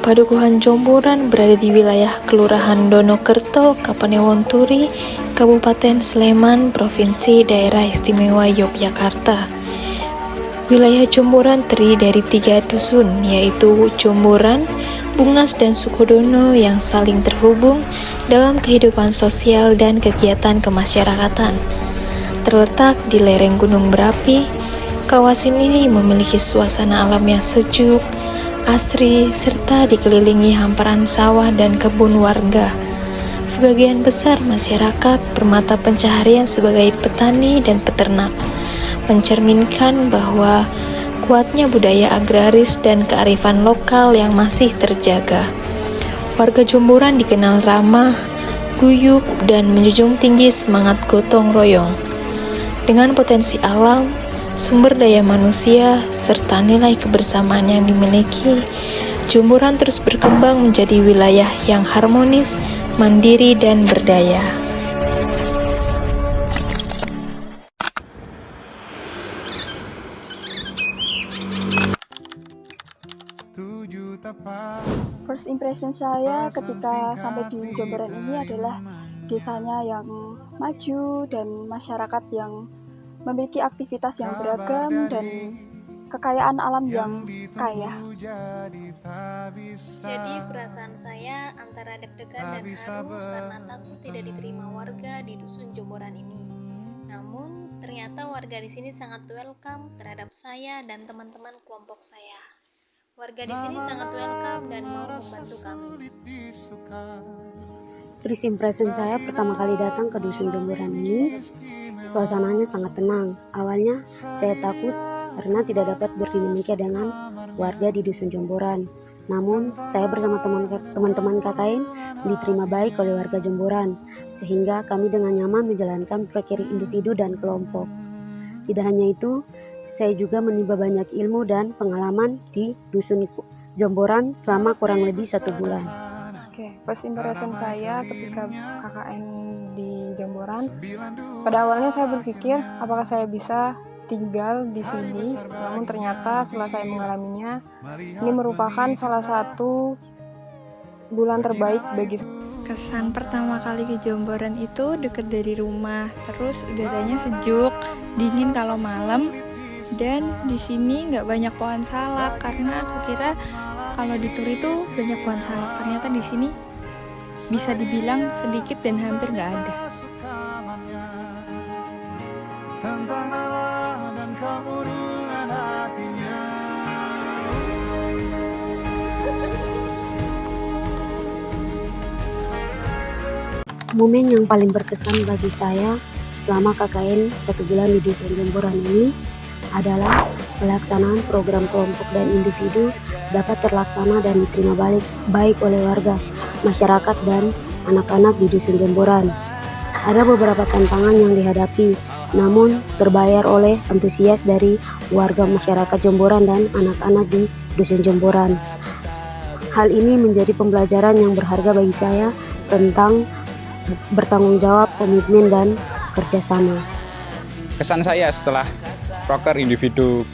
Padukuhan Jomboran berada di wilayah Kelurahan Donokerto, Kapanewon-Turi, Kabupaten Sleman, Provinsi Daerah Istimewa Yogyakarta. Wilayah Jomboran terdiri dari 3 dusun, yaitu Jomboran, Bungas, dan Sukodono yang saling terhubung dalam kehidupan sosial dan kegiatan kemasyarakatan. Terletak di lereng Gunung Berapi, kawasan ini memiliki suasana alam yang sejuk, asri, serta dikelilingi hamparan sawah dan kebun warga. Sebagian besar masyarakat bermata pencaharian sebagai petani dan peternak, mencerminkan bahwa kuatnya budaya agraris dan kearifan lokal yang masih terjaga. Warga Jomboran dikenal ramah, guyup, dan menjunjung tinggi semangat gotong royong. Dengan potensi alam, sumber daya manusia, serta nilai kebersamaan yang dimiliki, Jomboran terus berkembang menjadi wilayah yang harmonis, mandiri, dan berdaya. First impression saya ketika sampai di Jomboran ini adalah desanya yang maju dan masyarakat yang memiliki aktivitas yang beragam dan kekayaan alam yang kaya. Jadi perasaan saya antara deg-degan dan haru karena takut tidak diterima warga di dusun Jomboran ini. Namun ternyata warga di sini sangat welcome terhadap saya dan teman-teman kelompok saya. Warga di sini sangat welcome dan mau membantu kami. First impression saya pertama kali datang ke dusun Jomboran ini, suasananya sangat tenang. Awalnya saya takut karena tidak dapat berdinamika dengan warga di dusun Jomboran. Namun saya bersama teman-teman KKN diterima baik oleh warga Jomboran, sehingga kami dengan nyaman menjalankan proker individu dan kelompok. Tidak hanya itu, saya juga menimba banyak ilmu dan pengalaman di dusun Jomboran selama kurang lebih 1 bulan. First impression saya ketika KKN di Jomboran, pada awalnya saya berpikir apakah saya bisa tinggal di sini, namun ternyata setelah saya mengalaminya, ini merupakan salah satu bulan terbaik bagi saya. Kesan pertama kali ke Jomboran itu dekat dari rumah, terus udaranya sejuk, dingin kalau malam, dan di sini nggak banyak pohon salak karena aku kira kalau di Turi itu banyak pohon salak. Ternyata di sini bisa dibilang sedikit dan hampir nggak ada. Momen yang paling berkesan bagi saya selama KKN 1 bulan di dusun Jomboran ini adalah pelaksanaan program kelompok dan individu dapat terlaksana dan diterima baik oleh warga, masyarakat, dan anak-anak di dusun Jomboran. Ada beberapa tantangan yang dihadapi, namun terbayar oleh antusias dari warga masyarakat Jomboran dan anak-anak di dusun Jomboran. Hal ini menjadi pembelajaran yang berharga bagi saya tentang bertanggung jawab, komitmen, dan kerjasama. Kesan saya setelah proker individu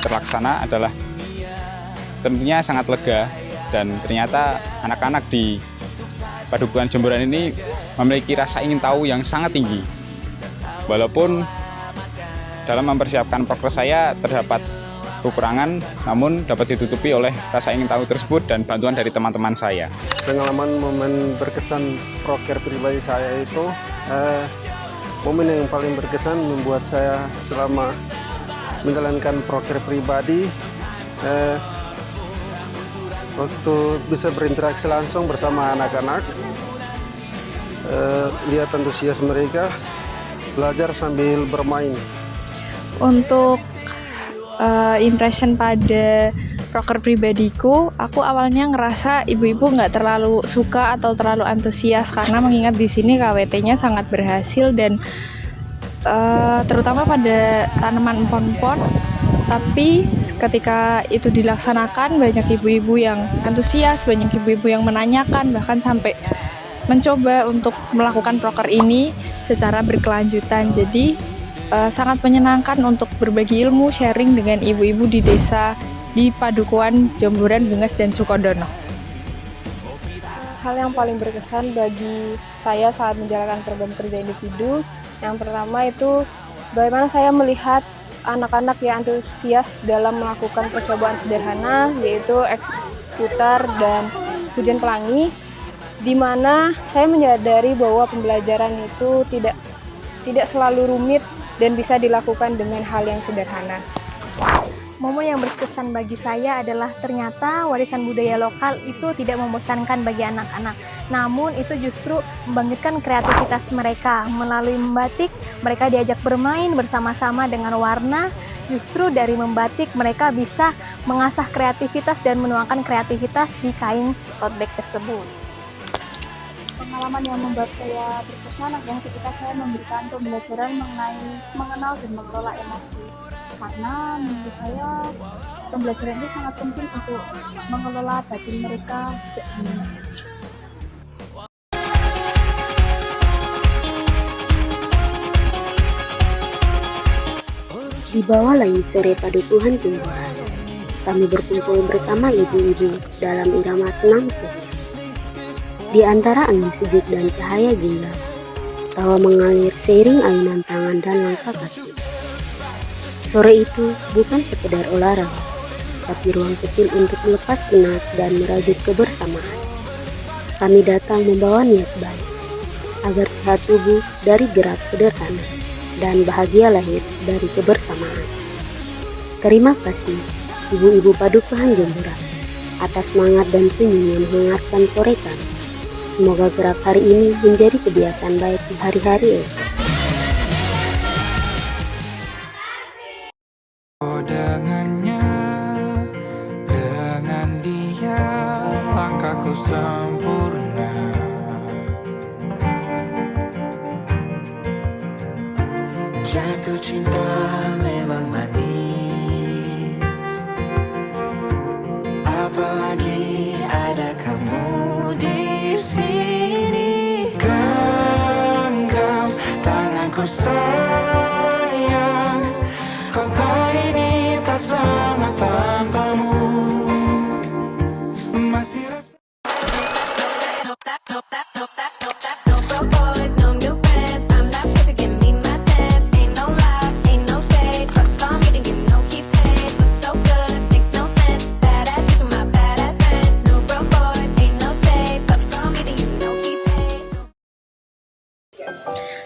terlaksana adalah tentunya sangat lega, dan ternyata anak-anak di Padukuhan Jomboran ini memiliki rasa ingin tahu yang sangat tinggi. Walaupun dalam mempersiapkan proker saya terdapat kekurangan, namun dapat ditutupi oleh rasa ingin tahu tersebut dan bantuan dari teman-teman saya. Pengalaman momen berkesan proker pribadi saya itu, momen yang paling berkesan membuat saya selama menjalankan proker pribadi, waktu bisa berinteraksi langsung bersama anak-anak, lihat antusias mereka, belajar sambil bermain. Untuk impression pada proker pribadiku, aku awalnya ngerasa ibu-ibu nggak terlalu suka atau terlalu antusias karena mengingat di sini KWT-nya sangat berhasil dan terutama pada tanaman empon-empon. Tapi ketika itu dilaksanakan, banyak ibu-ibu yang antusias, banyak ibu-ibu yang menanyakan, bahkan sampai mencoba untuk melakukan proker ini secara berkelanjutan. Jadi sangat menyenangkan untuk berbagi ilmu, sharing dengan ibu-ibu di desa di Padukuhan Jomboran, Bungas, dan Sukodono. hal yang paling berkesan bagi saya saat menjalankan program kerja individu, yang pertama itu bagaimana saya melihat anak-anak yang antusias dalam melakukan percobaan sederhana, yaitu eksputar dan hujan pelangi, di mana saya menyadari bahwa pembelajaran itu tidak selalu rumit dan bisa dilakukan dengan hal yang sederhana. Momen yang berkesan bagi saya adalah ternyata warisan budaya lokal itu tidak membosankan bagi anak-anak. Namun itu justru membangkitkan kreativitas mereka. Melalui membatik, mereka diajak bermain bersama-sama dengan warna. Justru dari membatik mereka bisa mengasah kreativitas dan menuangkan kreativitas di kain tote bag tersebut. Pengalaman yang membuat saya berkesan adalah ketika saya memberikan pembelajaran mengenai mengenal dan mengelola emosi. Karena menurut saya pembelajaran itu sangat penting untuk mengelola batin mereka. Di bawah langit sore padukuhan Jemboran, kami berkumpul bersama ibu-ibu dalam irama senam sore. Di antara angin sejuk dan cahaya gemilang, tawa mengalir seiring ayunan tangan dan langkah kaki. Sore itu bukan sekedar olahraga, tapi ruang kecil untuk melepas penat dan merajut kebersamaan. Kami datang membawa niat baik, agar sehat tubuh dari gerak sederhana dan bahagia lahir dari kebersamaan. Terima kasih ibu-ibu padukuhan Jemboran atas semangat dan senyum yang menghangatkan sore kami. Semoga gerak hari ini menjadi kebiasaan baik di hari-hari esok. Dengannya, dengan dia langkahku sempurna. Jatuh cinta memang manis, apalagi ada kamu di sini. Genggam tanganku sayang, kau tahu ini tak sama tanpamu. Masih rasa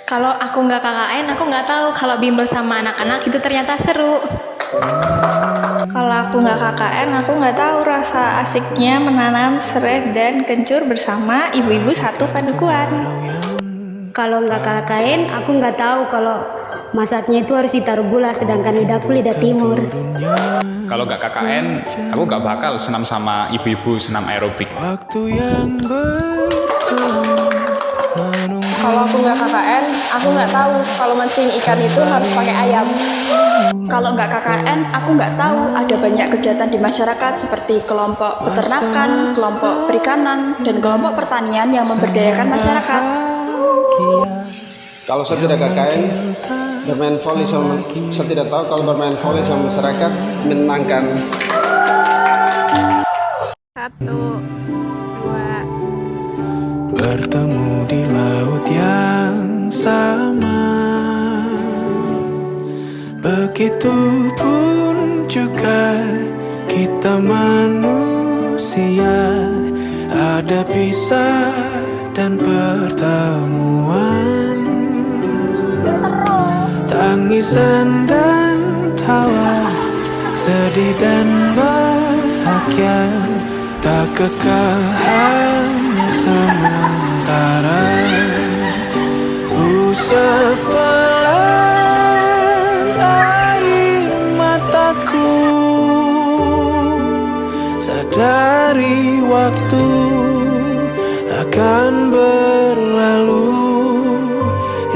Kalau aku nggak KKN, aku nggak tahu kalau bimbel sama anak-anak itu ternyata seru. Kalau aku nggak KKN, aku nggak tahu rasa asiknya menanam serai dan kencur bersama ibu-ibu satu padukuhan. Kalau nggak KKN, aku nggak tahu kalau masaknya itu harus ditaruh gula, sedangkan lidahku lidah timur. Kalau nggak KKN, aku nggak bakal senam sama ibu-ibu senam aerobik. waktu yang bersama. Kalau aku nggak KKN, aku nggak tahu kalau mancing ikan itu harus pakai ayam. Kalau nggak KKN, aku nggak tahu ada banyak kegiatan di masyarakat seperti kelompok peternakan, kelompok perikanan, dan kelompok pertanian yang memberdayakan masyarakat. Kalau saya tidak KKN, bermain volley sama, saya tidak tahu kalau bermain volley sama masyarakat menyenangkan. 1, 2. Bertemu di laut yang sama, begitupun juga kita manusia, ada pisah dan pertemuan, tangisan dan tawa, sedih dan bahagia, tak kekal hanya sementara. Sebelah air mataku, sadari waktu akan berlalu,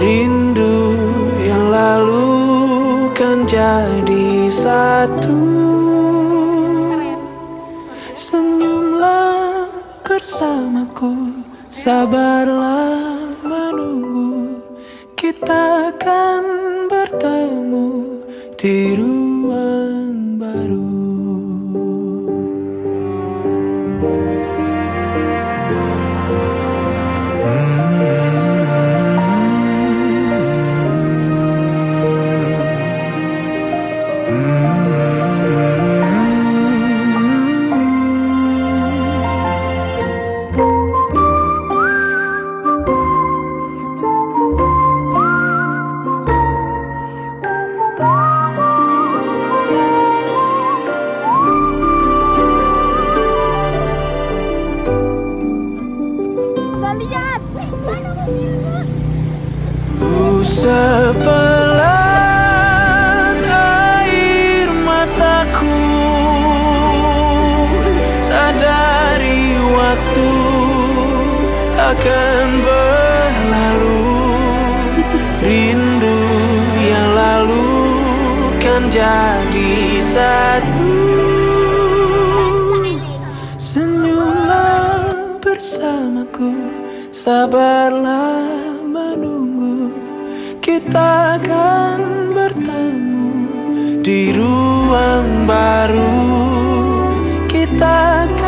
rindu yang lalu kan jadi satu. Senyumlah bersamaku, sabarlah menunggu, kita akan bertemu di ruang baru. Sepelan air mataku, sadari waktu akan berlalu. Rindu yang lalu kan jadi satu. Senyumlah bersamaku, sabarlah menunggu. Kita akan bertemu di ruang baru. Kita akan